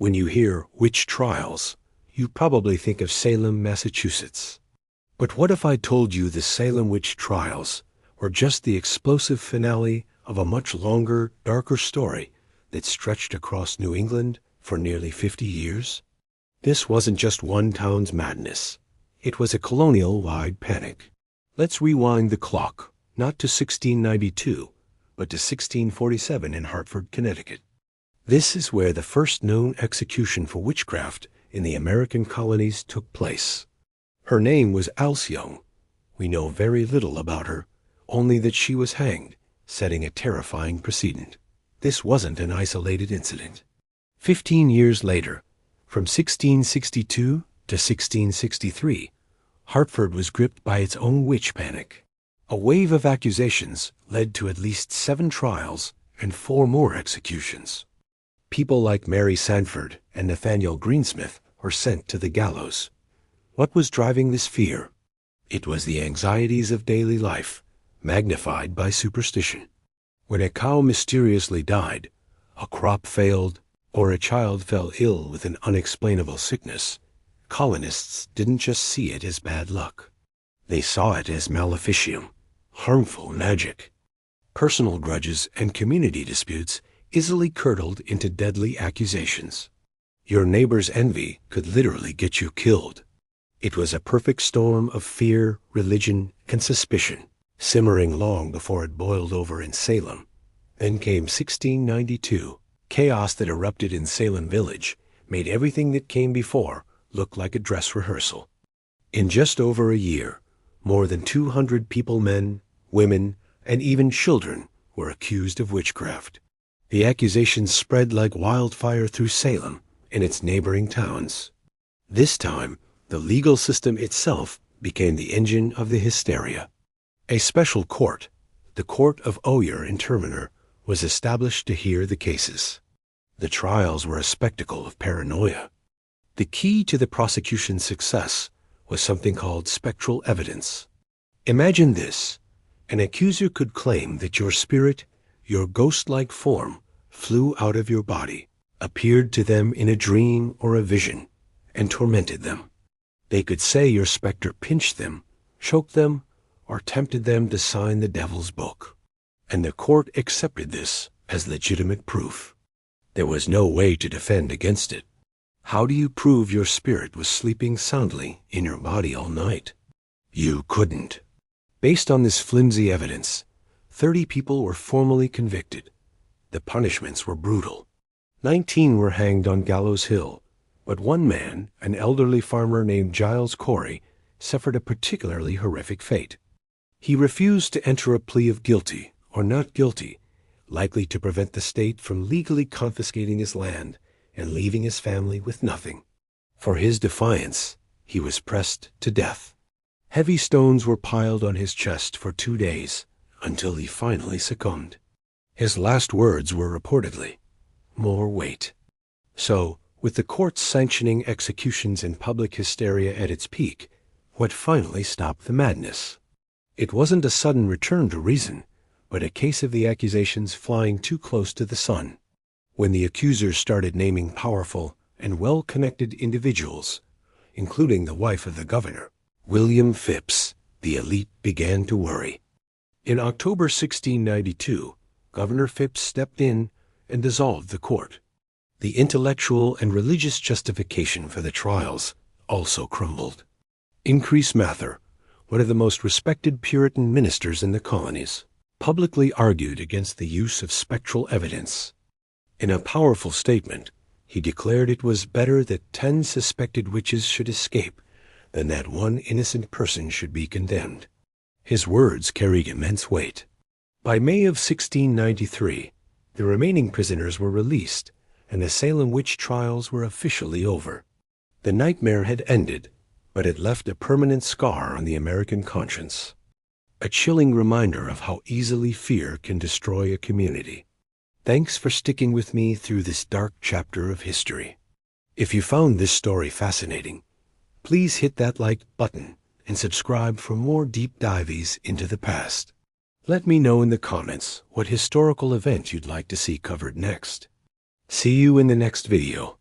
When you hear witch trials, you probably think of Salem, Massachusetts. But what if I told you the Salem witch trials were just the explosive finale of a much longer, darker story that stretched across New England for nearly 50 years? This wasn't just one town's madness. It was a colonial-wide panic. Let's rewind the clock, not to 1692, but to 1647 in Hartford, Connecticut. This is where the first known execution for witchcraft in the American colonies took place. Her name was Alcyone. We know very little about her, only that she was hanged, setting a terrifying precedent. This wasn't an isolated incident. 15 years later, from 1662 to 1663, Hartford was gripped by its own witch panic. A wave of accusations led to at least 7 trials and 4 more executions. People like Mary Sanford and Nathaniel Greensmith were sent to the gallows. What was driving this fear? It was the anxieties of daily life, magnified by superstition. When a cow mysteriously died, a crop failed, or a child fell ill with an unexplainable sickness, colonists didn't just see it as bad luck. They saw it as maleficium, harmful magic. Personal grudges and community disputes easily curdled into deadly accusations. Your neighbor's envy could literally get you killed. It was a perfect storm of fear, religion, and suspicion, simmering long before it boiled over in Salem. Then came 1692. Chaos that erupted in Salem Village made everything that came before look like a dress rehearsal. In just over a year, more than 200 people, men, women, and even children, were accused of witchcraft. The accusations spread like wildfire through Salem and its neighboring towns. This time, the legal system itself became the engine of the hysteria. A special court, the Court of Oyer and Terminer, was established to hear the cases. The trials were a spectacle of paranoia. The key to the prosecution's success was something called spectral evidence. Imagine this. An accuser could claim that your spirit, your ghost-like form, flew out of your body, appeared to them in a dream or a vision, and tormented them. They could say your specter pinched them, choked them, or tempted them to sign the devil's book. And the court accepted this as legitimate proof. There was no way to defend against it. How do you prove your spirit was sleeping soundly in your body all night? You couldn't. Based on this flimsy evidence, 30 people were formally convicted. The punishments were brutal. 19 were hanged on Gallows Hill, but one man, an elderly farmer named Giles Corey, suffered a particularly horrific fate. He refused to enter a plea of guilty or not guilty, likely to prevent the state from legally confiscating his land and leaving his family with nothing. For his defiance, he was pressed to death. Heavy stones were piled on his chest for 2 days until he finally succumbed. His last words were reportedly, "More weight." So, with the courts sanctioning executions and public hysteria at its peak, what finally stopped the madness? It wasn't a sudden return to reason, but a case of the accusations flying too close to the sun. When the accusers started naming powerful and well-connected individuals, including the wife of the governor, William Phips, the elite began to worry. In October 1692, Governor Phips stepped in and dissolved the court. The intellectual and religious justification for the trials also crumbled. Increase Mather, one of the most respected Puritan ministers in the colonies, publicly argued against the use of spectral evidence. In a powerful statement, he declared it was better that 10 suspected witches should escape than that one innocent person should be condemned. His words carried immense weight. By May of 1693, the remaining prisoners were released, and the Salem witch trials were officially over. The nightmare had ended, but it left a permanent scar on the American conscience. A chilling reminder of how easily fear can destroy a community. Thanks for sticking with me through this dark chapter of history. If you found this story fascinating, please hit that like button and subscribe for more deep dives into the past. Let me know in the comments what historical event you'd like to see covered next. See you in the next video.